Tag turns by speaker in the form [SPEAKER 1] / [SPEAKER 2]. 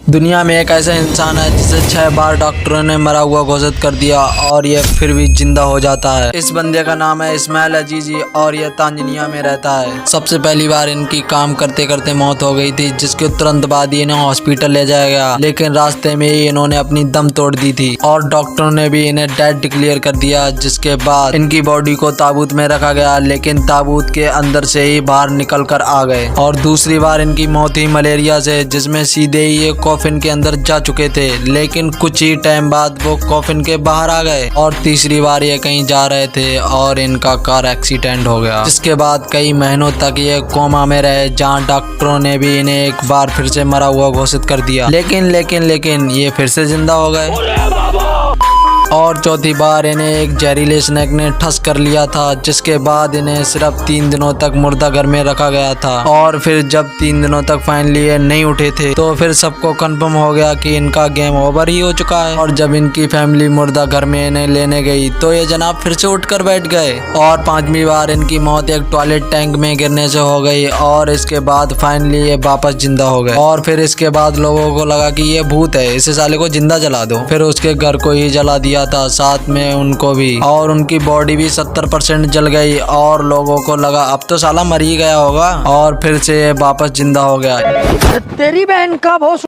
[SPEAKER 1] दुनिया में एक ऐसा इंसान है जिसे 6 बार डॉक्टरों ने मरा हुआ घोषित कर दिया और ये फिर भी जिंदा हो जाता है। इस बंदे का नाम है इस्माइल अजीजी और ये तांजानिया में रहता है। सबसे पहली बार इनकी काम करते करते मौत हो गई थी, जिसके तुरंत बाद ही इन्हें हॉस्पिटल ले जाया गया, लेकिन रास्ते में ही इन्होंने अपनी दम तोड़ दी थी और डॉक्टरों ने भी इन्हें डेड डिक्लेयर कर दिया। जिसके बाद इनकी बॉडी को ताबूत में रखा गया, लेकिन ताबूत के अंदर से ही बाहर निकल कर आ गए। और दूसरी बार इनकी मौत हुई मलेरिया से, जिसमें सीधे ही ये कॉफिन के अंदर जा चुके थे, लेकिन कुछ ही टाइम बाद वो कॉफिन के बाहर आ गए। और तीसरी बार ये कहीं जा रहे थे और इनका कार एक्सीडेंट हो गया, जिसके बाद कई महीनों तक ये कोमा में रहे, जहां डॉक्टरों ने भी इन्हें एक बार फिर से मरा हुआ घोषित कर दिया। लेकिन ये फिर से जिंदा हो गए। और चौथी बार इन्हें एक जहरीले स्नेक ने ठस कर लिया था, जिसके बाद इन्हें सिर्फ 3 दिनों तक मुर्दा घर में रखा गया था। और फिर जब 3 दिनों तक फाइनली ये नहीं उठे थे, तो फिर सबको कंफर्म हो गया कि इनका गेम ओवर ही हो चुका है। और जब इनकी फैमिली मुर्दा घर में इन्हें लेने गई, तो ये जनाब फिर से उठकर बैठ गए। और 5वीं बार इनकी मौत एक टॉयलेट टैंक में गिरने से हो गई और इसके बाद फाइनली ये वापस जिंदा हो गए। और फिर इसके बाद लोगों को लगा कि ये भूत है, इसे साले को जिंदा जला दो। फिर उसके घर को ही जला दिया था, साथ में उनको भी, और उनकी बॉडी भी 70% जल गई और लोगों को लगा अब तो साला मर ही गया होगा, और फिर से वापस जिंदा हो गया।
[SPEAKER 2] तेरी बहन का बहुत